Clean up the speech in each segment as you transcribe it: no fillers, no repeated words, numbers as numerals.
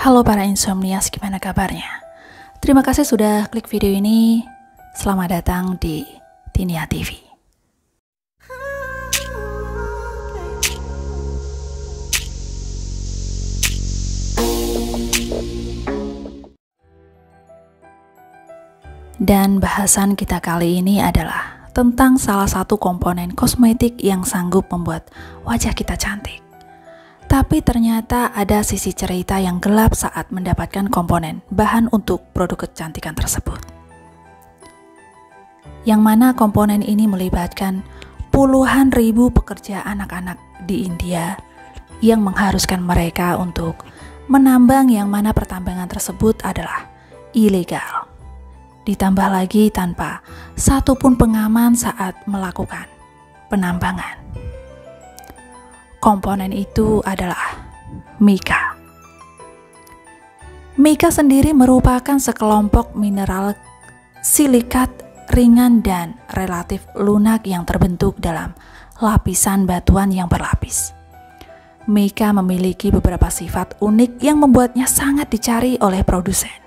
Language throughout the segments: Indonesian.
Halo para insomnias, gimana kabarnya? Terima kasih sudah klik video ini. Selamat datang di Tinia TV. Dan bahasan kita kali ini adalah tentang salah satu komponen kosmetik yang sanggup membuat wajah kita cantik. Tapi ternyata ada sisi cerita yang gelap saat mendapatkan komponen bahan untuk produk kecantikan tersebut. Yang mana komponen ini melibatkan puluhan ribu pekerja anak-anak di India yang mengharuskan mereka untuk menambang yang mana pertambangan tersebut adalah ilegal. Ditambah lagi tanpa satupun pengaman saat melakukan penambangan. Komponen itu adalah mica. Mica sendiri merupakan sekelompok mineral silikat ringan dan relatif lunak yang terbentuk dalam lapisan batuan yang berlapis. Mica memiliki beberapa sifat unik yang membuatnya sangat dicari oleh produsen.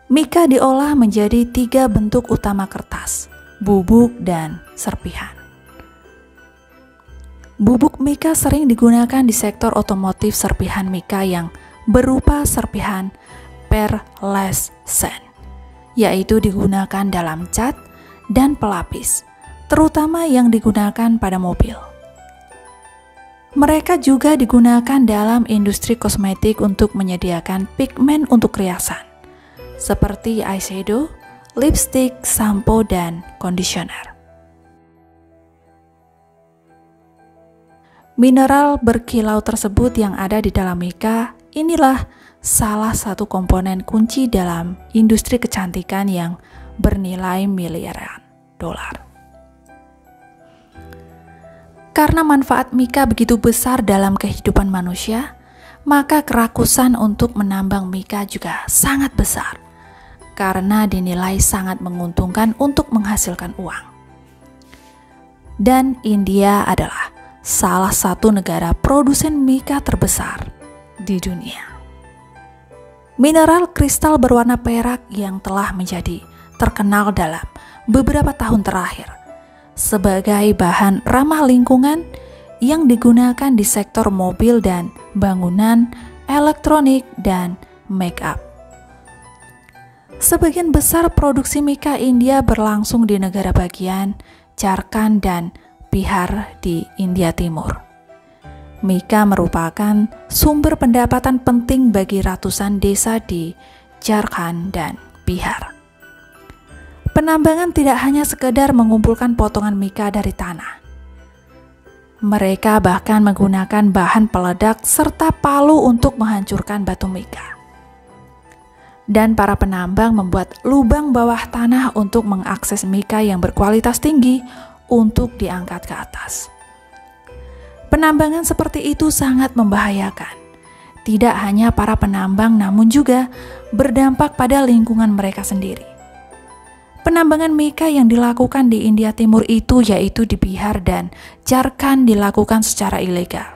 Mica diolah menjadi 3 bentuk utama kertas, bubuk, dan serpihan. Bubuk mica sering digunakan di sektor otomotif. Serpihan mica yang berupa serpihan pearlescent, yaitu digunakan dalam cat dan pelapis, terutama yang digunakan pada mobil. Mereka juga digunakan dalam industri kosmetik untuk menyediakan pigmen untuk riasan, seperti eyeshadow, lipstick, sampo, dan conditioner. Mineral berkilau tersebut yang ada di dalam mica inilah salah satu komponen kunci dalam industri kecantikan yang bernilai miliaran dolar. Karena manfaat mica begitu besar dalam kehidupan manusia, maka kerakusan untuk menambang mica juga sangat besar karena dinilai sangat menguntungkan untuk menghasilkan uang. Dan India adalah salah satu negara produsen mica terbesar di dunia. Mineral kristal berwarna perak yang telah menjadi terkenal dalam beberapa tahun terakhir sebagai bahan ramah lingkungan yang digunakan di sektor mobil dan bangunan, elektronik, dan make up. Sebagian besar produksi mica India berlangsung di negara bagian Jharkhand dan Bihar di India Timur. Mica merupakan sumber pendapatan penting bagi ratusan desa di Jharkhand dan Bihar. Penambangan tidak hanya sekedar mengumpulkan potongan mica dari tanah. Mereka bahkan menggunakan bahan peledak serta palu untuk menghancurkan batu mica. Dan para penambang membuat lubang bawah tanah untuk mengakses mica yang berkualitas tinggi untuk diangkat ke atas. Penambangan seperti itu sangat membahayakan. Tidak hanya para penambang namun juga berdampak pada lingkungan mereka sendiri. Penambangan mica yang dilakukan di India Timur itu yaitu di Bihar dan Jharkhand dilakukan secara ilegal.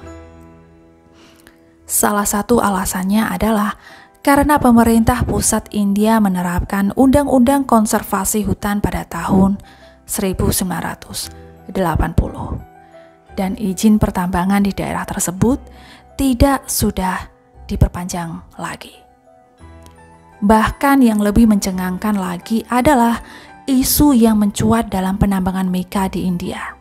Salah satu alasannya adalah karena pemerintah pusat India menerapkan Undang-Undang Konservasi Hutan pada tahun 1980 dan izin pertambangan di daerah tersebut tidak sudah diperpanjang lagi. Bahkan yang lebih mencengangkan lagi adalah isu yang mencuat dalam penambangan mica di India.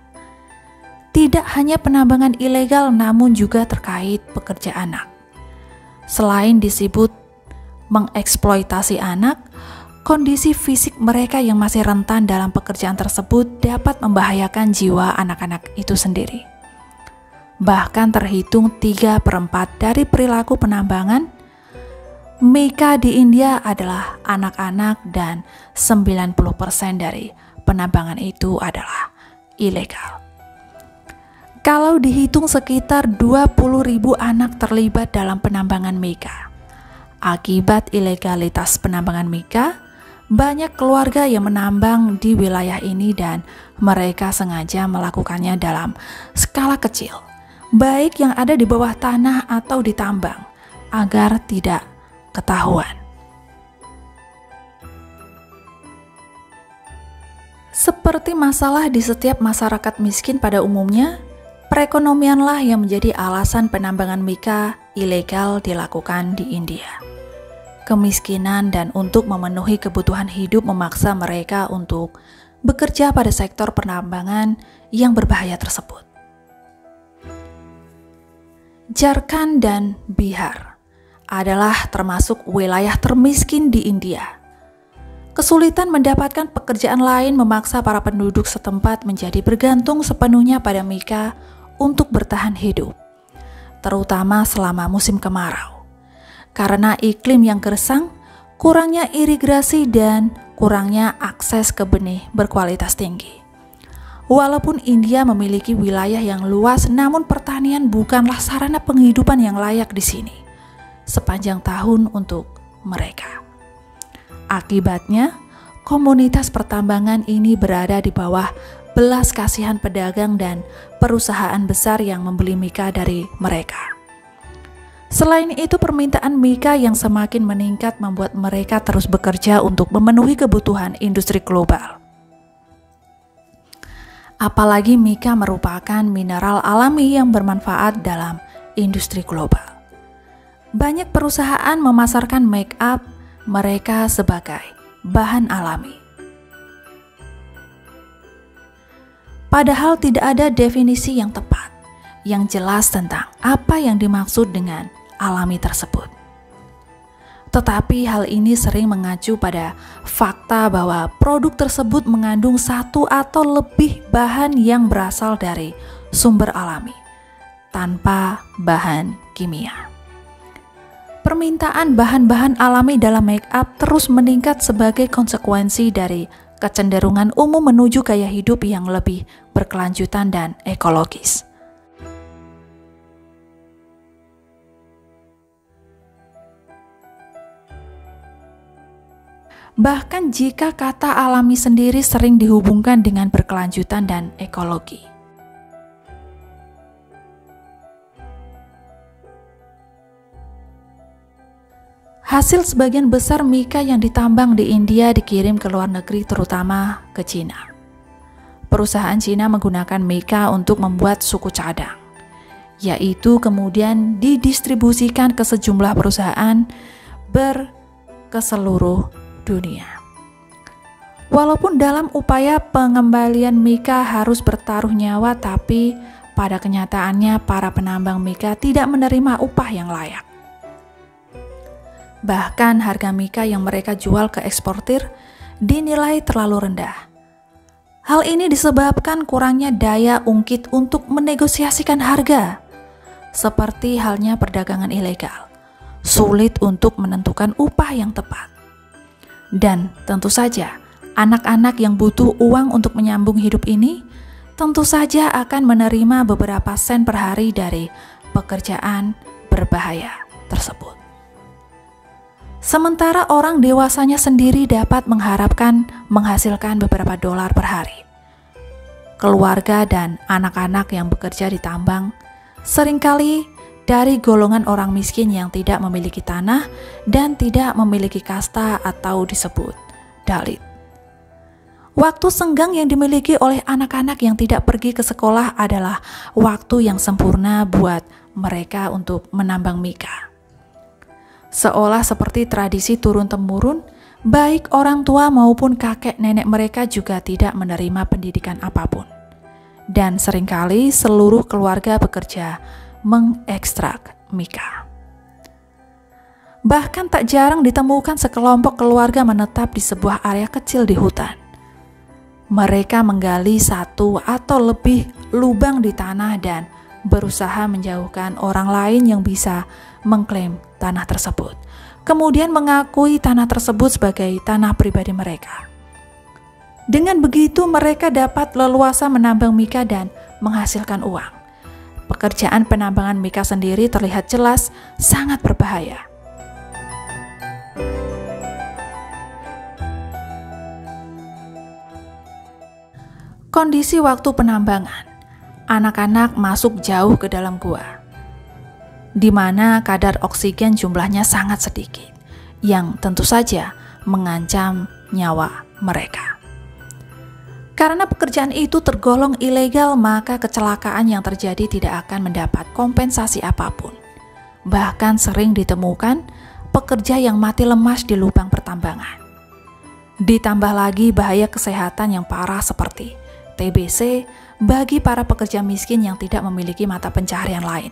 Tidak hanya penambangan ilegal namun juga terkait pekerja anak. Selain disebut mengeksploitasi anak, kondisi fisik mereka yang masih rentan dalam pekerjaan tersebut dapat membahayakan jiwa anak-anak itu sendiri. Bahkan terhitung 3/4 dari perilaku penambangan mica di India adalah anak-anak dan 90% dari penambangan itu adalah ilegal. Kalau dihitung sekitar 20.000 anak terlibat dalam penambangan mica. Akibat ilegalitas penambangan mica, banyak keluarga yang menambang di wilayah ini dan mereka sengaja melakukannya dalam skala kecil, baik yang ada di bawah tanah atau ditambang, agar tidak ketahuan. Seperti masalah di setiap masyarakat miskin pada umumnya, perekonomianlah yang menjadi alasan penambangan mica ilegal dilakukan di India. Kemiskinan dan untuk memenuhi kebutuhan hidup memaksa mereka untuk bekerja pada sektor penambangan yang berbahaya tersebut. Jharkhand dan Bihar adalah termasuk wilayah termiskin di India. Kesulitan mendapatkan pekerjaan lain memaksa para penduduk setempat menjadi bergantung sepenuhnya pada mica untuk bertahan hidup, terutama selama musim kemarau. Karena iklim yang gersang, kurangnya irigasi dan kurangnya akses ke benih berkualitas tinggi. Walaupun India memiliki wilayah yang luas, namun pertanian bukanlah sarana penghidupan yang layak di sini sepanjang tahun untuk mereka. Akibatnya, komunitas pertambangan ini berada di bawah belas kasihan pedagang dan perusahaan besar yang membeli mica dari mereka. Selain itu, permintaan mica yang semakin meningkat membuat mereka terus bekerja untuk memenuhi kebutuhan industri global. Apalagi mica merupakan mineral alami yang bermanfaat dalam industri global. Banyak perusahaan memasarkan make up mereka sebagai bahan alami. Padahal tidak ada definisi yang tepat, yang jelas tentang apa yang dimaksud dengan alami tersebut. Tetapi hal ini sering mengacu pada fakta bahwa produk tersebut mengandung satu atau lebih bahan yang berasal dari sumber alami, tanpa bahan kimia. Permintaan bahan-bahan alami dalam make up terus meningkat sebagai konsekuensi dari kecenderungan umum menuju gaya hidup yang lebih berkelanjutan dan ekologis. Bahkan jika kata alami sendiri sering dihubungkan dengan berkelanjutan dan ekologi. Hasil sebagian besar mica yang ditambang di India dikirim ke luar negeri, terutama ke Cina. Perusahaan Cina menggunakan mica untuk membuat suku cadang, yaitu kemudian didistribusikan ke sejumlah perusahaan ke seluruh dunia. Walaupun dalam upaya pengembalian mica harus bertaruh nyawa, tapi pada kenyataannya para penambang mica tidak menerima upah yang layak. Bahkan harga mica yang mereka jual ke eksportir dinilai terlalu rendah. Hal ini disebabkan kurangnya daya ungkit untuk menegosiasikan harga. Seperti halnya perdagangan ilegal, sulit untuk menentukan upah yang tepat. Dan tentu saja, anak-anak yang butuh uang untuk menyambung hidup ini tentu saja akan menerima beberapa sen per hari dari pekerjaan berbahaya tersebut. Sementara orang dewasanya sendiri dapat menghasilkan beberapa dolar per hari. Keluarga dan anak-anak yang bekerja di tambang seringkali dari golongan orang miskin yang tidak memiliki tanah dan tidak memiliki kasta atau disebut dalit. Waktu senggang yang dimiliki oleh anak-anak yang tidak pergi ke sekolah adalah waktu yang sempurna buat mereka untuk menambang mica. Seolah seperti tradisi turun-temurun, baik orang tua maupun kakek nenek mereka juga tidak menerima pendidikan apapun. Dan seringkali seluruh keluarga bekerja mengekstrak mica. Bahkan tak jarang ditemukan sekelompok keluarga menetap di sebuah area kecil di hutan. Mereka menggali satu atau lebih lubang di tanah dan berusaha menjauhkan orang lain yang bisa mengklaim tanah tersebut, kemudian mengakui tanah tersebut sebagai tanah pribadi mereka. Dengan begitu mereka dapat leluasa menambang mica dan menghasilkan uang. Pekerjaan penambangan mica sendiri terlihat jelas sangat berbahaya. Kondisi waktu penambangan. Anak-anak masuk jauh ke dalam gua. di mana kadar oksigen jumlahnya sangat sedikit, yang tentu saja mengancam nyawa mereka. Karena pekerjaan itu tergolong ilegal, maka kecelakaan yang terjadi tidak akan mendapat kompensasi apapun. Bahkan sering ditemukan pekerja yang mati lemas di lubang pertambangan. Ditambah lagi bahaya kesehatan yang parah seperti TBC bagi para pekerja miskin yang tidak memiliki mata pencaharian lain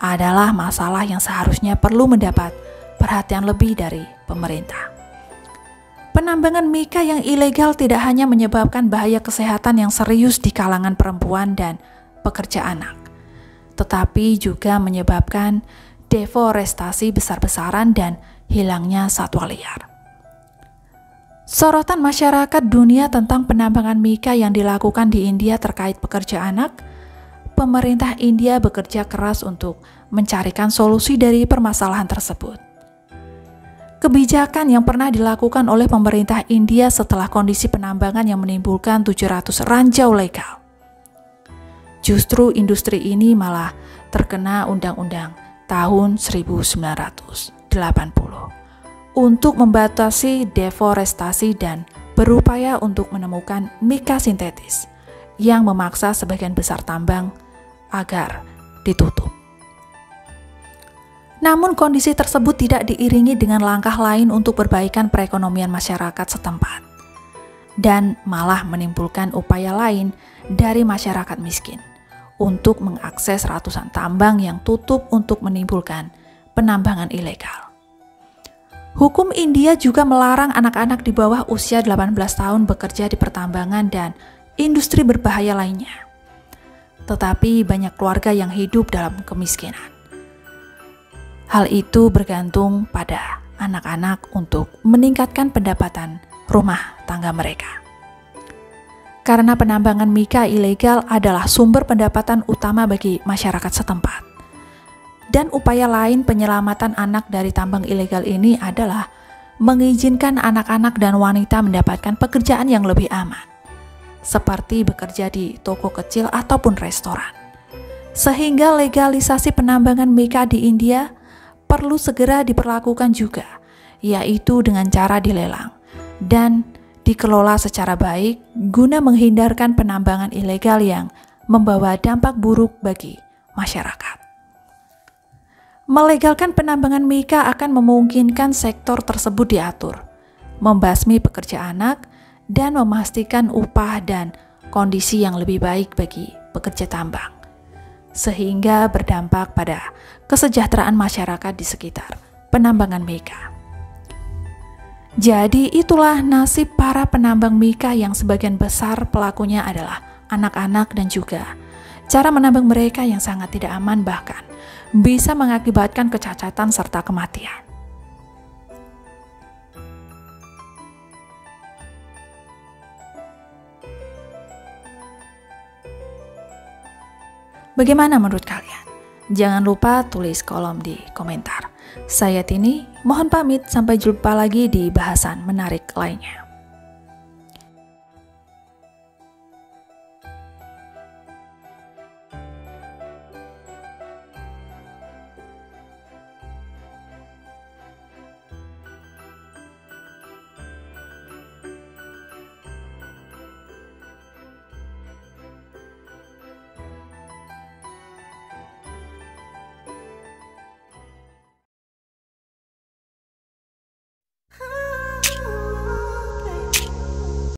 adalah masalah yang seharusnya perlu mendapat perhatian lebih dari pemerintah. Penambangan mica yang ilegal tidak hanya menyebabkan bahaya kesehatan yang serius di kalangan perempuan dan pekerja anak, tetapi juga menyebabkan deforestasi besar-besaran dan hilangnya satwa liar. Sorotan masyarakat dunia tentang penambangan mica yang dilakukan di India terkait pekerja anak, pemerintah India bekerja keras untuk mencarikan solusi dari permasalahan tersebut. Kebijakan yang pernah dilakukan oleh pemerintah India setelah kondisi penambangan yang menimbulkan 700 ranjau legal. Justru industri ini malah terkena undang-undang tahun 1980 untuk membatasi deforestasi dan berupaya untuk menemukan mica sintetis yang memaksa sebagian besar tambang agar ditutup. Namun kondisi tersebut tidak diiringi dengan langkah lain untuk perbaikan perekonomian masyarakat setempat, dan malah menimbulkan upaya lain dari masyarakat miskin untuk mengakses ratusan tambang yang tutup untuk menimbulkan penambangan ilegal. Hukum India juga melarang anak-anak di bawah usia 18 tahun bekerja di pertambangan dan industri berbahaya lainnya. Tetapi banyak keluarga yang hidup dalam kemiskinan. Hal itu bergantung pada anak-anak untuk meningkatkan pendapatan rumah tangga mereka. Karena penambangan mica ilegal adalah sumber pendapatan utama bagi masyarakat setempat. Dan upaya lain penyelamatan anak dari tambang ilegal ini adalah mengizinkan anak-anak dan wanita mendapatkan pekerjaan yang lebih aman, seperti bekerja di toko kecil ataupun restoran. Sehingga legalisasi penambangan mica di India perlu segera diperlakukan juga, yaitu dengan cara dilelang dan dikelola secara baik guna menghindarkan penambangan ilegal yang membawa dampak buruk bagi masyarakat. Melegalkan penambangan mica akan memungkinkan sektor tersebut diatur, membasmi pekerja anak, dan memastikan upah dan kondisi yang lebih baik bagi pekerja tambang, sehingga berdampak pada kesejahteraan masyarakat di sekitar penambangan mica. Jadi itulah nasib para penambang mica yang sebagian besar pelakunya adalah anak-anak dan juga cara menambang mereka yang sangat tidak aman, bahkan bisa mengakibatkan kecacatan serta kematian. Bagaimana menurut kalian? Jangan lupa tulis kolom di komentar. Saya Tini, mohon pamit, sampai jumpa lagi di bahasan menarik lainnya.